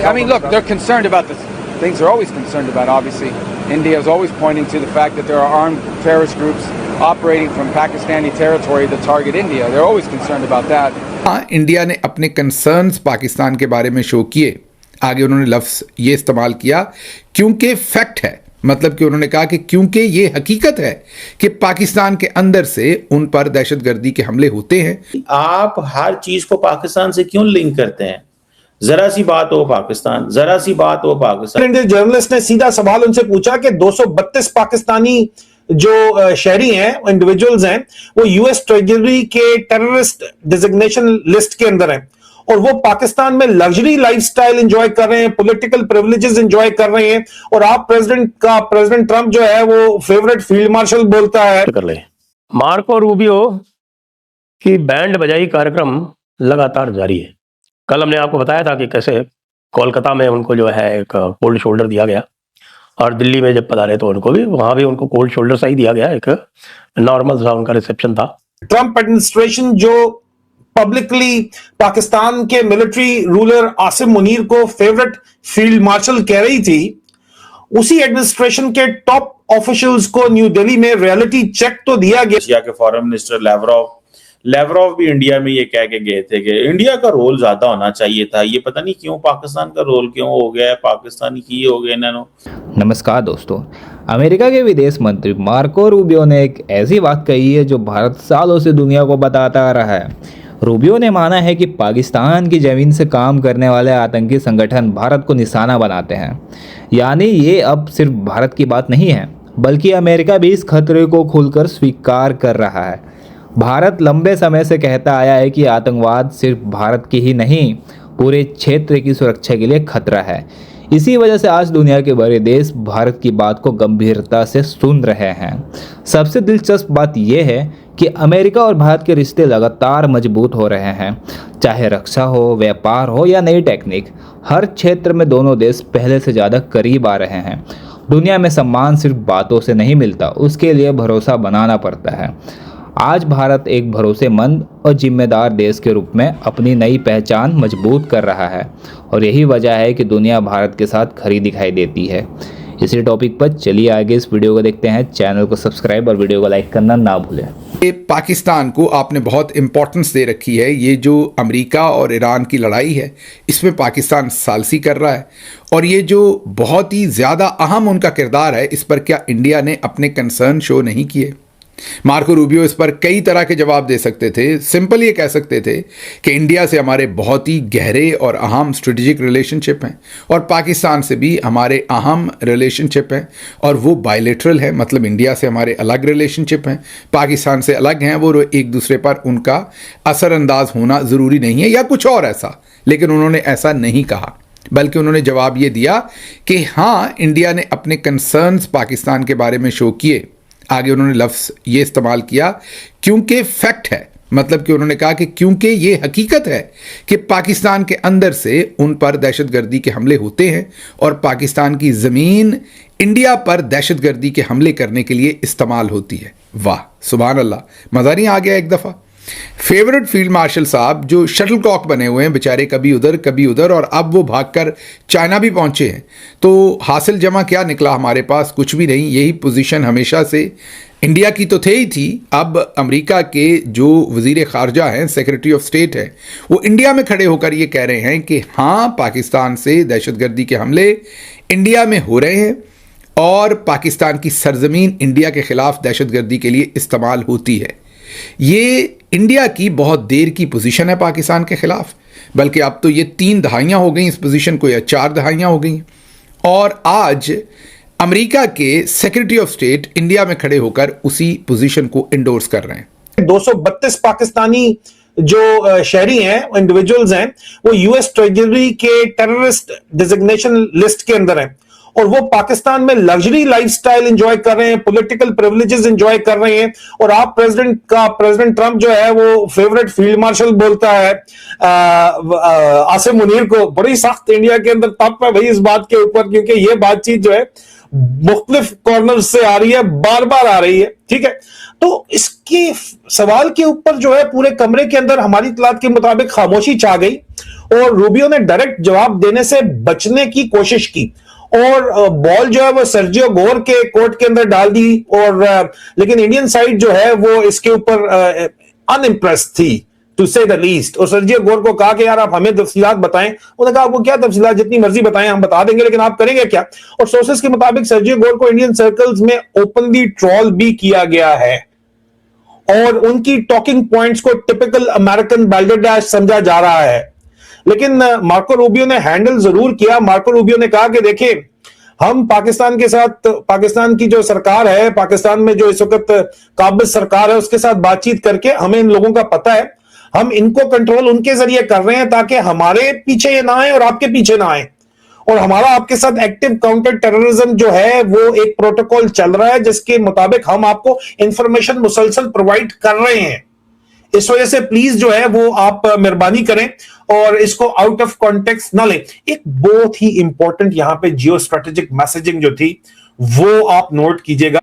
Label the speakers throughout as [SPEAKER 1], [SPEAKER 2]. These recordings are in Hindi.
[SPEAKER 1] I mean, look, they're concerned about this. Things they're always concerned about, obviously. India is always pointing to the fact that there are armed terrorist groups operating from Pakistani territory that target India. They're always concerned about that.
[SPEAKER 2] हाँ, इंडिया ने अपने कंसर्न्स पाकिस्तान के बारे में शो किए। आगे उन्होंने लफ्ज़ ये इस्तेमाल किया क्योंकि फैक्ट है, मतलब कि उन्होंने कहा कि क्योंकि ये हकीकत है कि पाकिस्तान के अंदर से उन पर दहशतगर्दी के हमले होते हैं।
[SPEAKER 3] आप हर चीज को पाकिस्तान से क्यों लिंक करते हैं? जरा सी बात हो पाकिस्तान, जरा सी बात हो पाकिस्तान।
[SPEAKER 4] इंडियन जर्नलिस्ट ने सीधा सवाल उनसे पूछा कि 232 पाकिस्तानी जो शहरी हैं, इंडिविजुअल्स हैं, वो यूएस ट्रेजरी के टेररिस्ट डिजिग्नेशन लिस्ट के अंदर हैं और वो पाकिस्तान में लग्जरी लाइफस्टाइल एंजॉय कर रहे हैं, पॉलिटिकल प्रिविलेजेस एंजॉय कर रहे हैं और आप प्रेसिडेंट ट्रंप जो है वो फेवरेट फील्ड मार्शल बोलता है।
[SPEAKER 5] कर ले मार्को रूबियो की बैंड बजाई कार्यक्रम लगातार जारी है। कल हमने आपको बताया था कि कैसे कोलकाता में उनको जो है एक कोल्ड शोल्डर दिया गया और दिल्ली में जब पधारे तो उनको भी वहां भी उनको कोल्ड शोल्डर सा ही दिया गया, एक नॉर्मल सा उनका रिसेप्शन था।
[SPEAKER 4] ट्रंप एडमिनिस्ट्रेशन जो पब्लिकली पाकिस्तान के मिलिट्री रूलर आसिम मुनीर को फेवरेट फील्ड मार्शल कह रही थी, उसी एडमिनिस्ट्रेशन के टॉप ऑफिशियल्स को न्यू दिल्ली में रियलिटी चेक तो दिया गया।
[SPEAKER 3] रशिया के फॉरेन मिनिस्टर लेवरॉव भी इंडिया में ये कह के गए थे कि इंडिया का रोल ज्यादा होना चाहिए था। ये पता नहीं क्यों पाकिस्तान का रोल क्यों हो गया है, पाकिस्तानी की हो गए इन्होंने।
[SPEAKER 6] नमस्कार दोस्तों, अमेरिका के विदेश मंत्री मार्को रूबियो ने एक ऐसी बात कही है जो भारत सालों से दुनिया को बताता आ रहा है। रूबियो ने माना है कि पाकिस्तान की ज़मीन से काम करने वाले आतंकी संगठन भारत को निशाना बनाते हैं। यानी ये अब सिर्फ भारत की बात नहीं है, बल्कि अमेरिका भी इस खतरे को खुलकर स्वीकार कर रहा है। भारत लंबे समय से कहता आया है कि आतंकवाद सिर्फ भारत की ही नहीं, पूरे क्षेत्र की सुरक्षा के लिए खतरा है। इसी वजह से आज दुनिया के बड़े देश भारत की बात को गंभीरता से सुन रहे हैं। सबसे दिलचस्प बात यह है कि अमेरिका और भारत के रिश्ते लगातार मजबूत हो रहे हैं, चाहे रक्षा हो, व्यापार हो या नई टेक्निक। हर क्षेत्र में दोनों देश पहले से ज़्यादा करीब आ रहे हैं। दुनिया में सम्मान सिर्फ बातों से नहीं मिलता, उसके लिए भरोसा बनाना पड़ता है। आज भारत एक भरोसेमंद और जिम्मेदार देश के रूप में अपनी नई पहचान मजबूत कर रहा है और यही वजह है कि दुनिया भारत के साथ खड़ी दिखाई देती है। इसी टॉपिक पर चलिए आगे इस वीडियो को देखते हैं। चैनल को सब्सक्राइब और वीडियो को लाइक करना ना भूलें।
[SPEAKER 2] ये पाकिस्तान को आपने बहुत इंपॉर्टेंस दे रखी है। ये जो अमेरिका और ईरान की लड़ाई है, इसमें पाकिस्तान सालसी कर रहा है और ये जो बहुत ही ज़्यादा अहम उनका किरदार है, इस पर क्या इंडिया ने अपने कंसर्न शो नहीं किए? मार्को रूबियो इस पर कई तरह के जवाब दे सकते थे। सिंपल ये कह सकते थे कि इंडिया से हमारे बहुत ही गहरे और अहम स्ट्रेटेजिक रिलेशनशिप हैं और पाकिस्तान से भी हमारे अहम रिलेशनशिप हैं और वो बायलेटरल है, मतलब इंडिया से हमारे अलग रिलेशनशिप हैं, पाकिस्तान से अलग हैं वो, एक दूसरे पर उनका असरअंदाज होना ज़रूरी नहीं है या कुछ और ऐसा। लेकिन उन्होंने ऐसा नहीं कहा, बल्कि उन्होंने जवाब ये दिया कि हाँ, इंडिया ने अपने कंसर्न्स पाकिस्तान के बारे में शो किए। आगे उन्होंने लफ्ज़ ये इस्तेमाल किया क्योंकि फैक्ट है, मतलब कि उन्होंने कहा कि क्योंकि ये हकीकत है कि पाकिस्तान के अंदर से उन पर दहशतगर्दी के हमले होते हैं और पाकिस्तान की ज़मीन इंडिया पर दहशतगर्दी के हमले करने के लिए इस्तेमाल होती है। वाह, सुभान अल्लाह, मज़ा नहीं आ गया एक दफ़ा? फेवरेट फील्ड मार्शल साहब जो शटल कॉक बने हुए हैं बेचारे, कभी उधर और अब वो भागकर चाइना भी पहुंचे हैं। तो हासिल जमा क्या निकला हमारे पास? कुछ भी नहीं। यही पोजीशन हमेशा से इंडिया की तो थे ही थी। अब अमेरिका के जो वज़ीर ख़ारजा हैं, सेक्रेटरी ऑफ स्टेट हैं, वो इंडिया में खड़े होकर ये कह रहे हैं कि हाँ, पाकिस्तान से दहशतगर्दी के हमले इंडिया में हो रहे हैं और पाकिस्तान की सरजमीन इंडिया के ख़िलाफ़ दहशतगर्दी के लिए इस्तेमाल होती है। ये इंडिया की बहुत देर की पोजीशन है पाकिस्तान के खिलाफ, बल्कि अब तो ये 3 दहाइयाँ हो गई इस पोजीशन को, या 4 दहाइयाँ हो गई। और आज अमेरिका के सेक्रेटरी ऑफ स्टेट इंडिया में खड़े होकर उसी पोजीशन को इंडोर्स कर रहे हैं।
[SPEAKER 4] 232 पाकिस्तानी जो शहरी हैं, इंडिविजुअल्स हैं, वो यूएस ट्रेजरी के टेररिस्ट डिजिग्नेशन लिस्ट के अंदर हैं और वो पाकिस्तान में लग्जरी लाइफस्टाइल एंजॉय कर रहे हैं, पॉलिटिकल प्रिविलेजेस एंजॉय कर रहे हैं और आप प्रेसिडेंट ट्रंप जो है वो फेवरेट फील्ड मार्शल बोलता है आसिम मुनीर को। बड़ी सख्त इंडिया के अंदर तप है भाई इस बात के ऊपर, क्योंकि ये बातचीत जो है मुख्तलिफ कॉर्नर से आ रही है, बार बार आ रही है। ठीक है, तो इसके सवाल के ऊपर जो है पूरे कमरे के अंदर हमारी इत्तलात के मुताबिक खामोशी छा गई और रूबियो ने डायरेक्ट जवाब देने से बचने की कोशिश की और बॉल जो है वो सर्जियो गोर के कोर्ट के अंदर डाल दी। और लेकिन इंडियन साइड जो है वो इसके ऊपर अनइम्प्रेस थी टू से द लीस्ट। और सर्जियो गोर को कहा कि यार आप हमें तफसीलात बताएं। उन्होंने कहा आपको क्या तफसीलात, जितनी मर्जी बताएं हम बता देंगे, लेकिन आप करेंगे क्या। और सोर्सेस के मुताबिक सर्जियो गोर को इंडियन सर्कल्स में ओपनली ट्रोल भी किया गया है और उनकी टॉकिंग पॉइंट्स को टिपिकल अमेरिकन बैल्डरडैश समझा जा रहा है। लेकिन मार्को रूबियो ने हैंडल जरूर किया। मार्को रूबियो ने कहा कि देखिए, हम पाकिस्तान के साथ, पाकिस्तान की जो सरकार है, पाकिस्तान में जो इस वक्त काबिज सरकार है, उसके साथ बातचीत करके हमें इन लोगों का पता है, हम इनको कंट्रोल उनके जरिए कर रहे हैं ताकि हमारे पीछे ये ना आए और आपके पीछे ना आए। और हमारा आपके साथ एक्टिव काउंटर टेररिज्म जो है वो एक प्रोटोकॉल चल रहा है जिसके मुताबिक हम आपको इंफॉर्मेशन मुसलसल प्रोवाइड कर रहे हैं। इस वजह से प्लीज जो है वो आप मेहरबानी करें और इसको आउट ऑफ कॉन्टेक्स्ट ना लें। एक बहुत ही इंपॉर्टेंट यहां पे जियो स्ट्रेटेजिक मैसेजिंग जो थी वो आप नोट कीजिएगा।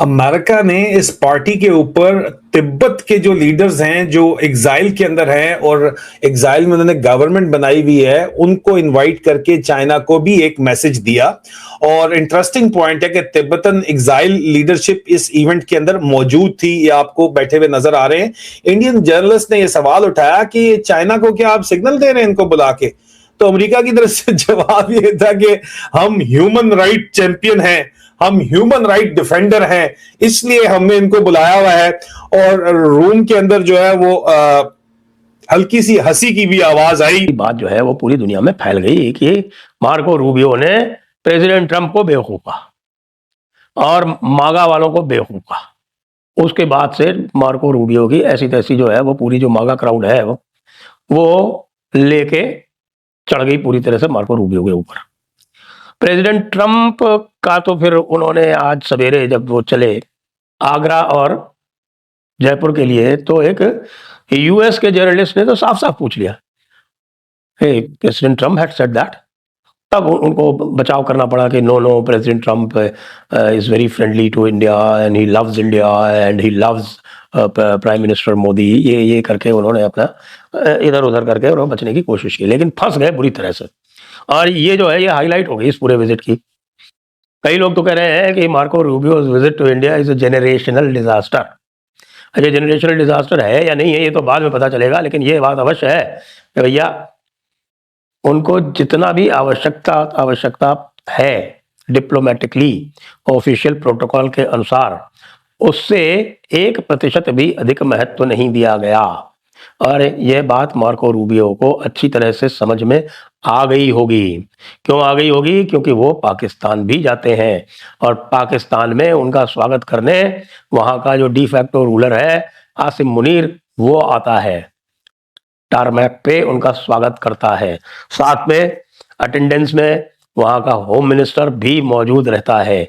[SPEAKER 4] अमेरिका ने इस पार्टी के ऊपर तिब्बत के जो लीडर्स हैं जो एग्जाइल के अंदर हैं और एग्जाइल में उन्होंने गवर्नमेंट बनाई हुई है, उनको इनवाइट करके चाइना को भी एक मैसेज दिया। और इंटरेस्टिंग पॉइंट है कि तिब्बतन एग्जाइल लीडरशिप इस इवेंट के अंदर मौजूद थी, ये आपको बैठे हुए नजर आ रहे हैं। इंडियन जर्नलिस्ट ने यह सवाल उठाया कि चाइना को क्या आप सिग्नल दे रहे हैं इनको बुला के, तो अमेरिका की तरफ से जवाब ये था कि हम ह्यूमन राइट चैंपियन हैं, हम ह्यूमन राइट डिफेंडर हैं, इसलिए हमने इनको बुलाया हुआ है। और रूम के अंदर जो है वो हल्की सी हंसी की भी आवाज आई।
[SPEAKER 5] बात जो है वो पूरी दुनिया में फैल गई कि मार्को रूबियो ने प्रेसिडेंट ट्रंप को बेवकूफ कहा और मागा वालों को बेवकूफ कहा। उसके बाद से मार्को रूबियो की ऐसी तैसी जो है वो पूरी जो मागा क्राउड है वो लेके चढ़ गई पूरी तरह से मार्को रूबियो के ऊपर। प्रेसिडेंट ट्रंप का तो फिर उन्होंने आज सवेरे जब वो चले आगरा और जयपुर के लिए, तो एक यूएस के जर्नलिस्ट ने तो साफ साफ पूछ लिया, hey president Trump had said that. तब उनको बचाव करना पड़ा कि no president Trump is very friendly to India and he loves India and he loves prime minister Modi, ये करके उन्होंने अपना इधर उधर करके उन्होंने बचने की कोशिश की, लेकिन फंस गए बुरी तरह से। और ये जो है ये हाईलाइट हो गई इस पूरे विजिट की। कई लोग तो कह रहे हैं कि Marco Rubio's visit to India is a generational disaster. अच्छा, जेनरेशनल डिजास्टर है या नहीं है ये तो बाद में पता चलेगा, लेकिन ये बात अवश्य है कि भैया उनको जितना भी आवश्यकता है डिप्लोमेटिकली ऑफिशियल प्रोटोकॉल के अनुसार, उससे 1% भी अधिक महत्व नहीं दिया गया। और यह बात मार्को रूबियो को अच्छी तरह से समझ में आ गई होगी। क्यों आ गई होगी? क्योंकि वो पाकिस्तान भी जाते हैं और पाकिस्तान में उनका स्वागत करने वहां का जो डी फैक्टो रूलर है आसिम मुनीर, वो आता है, टारमैक पे उनका स्वागत करता है। साथ में अटेंडेंस में वहां का होम मिनिस्टर भी मौजूद रहता है।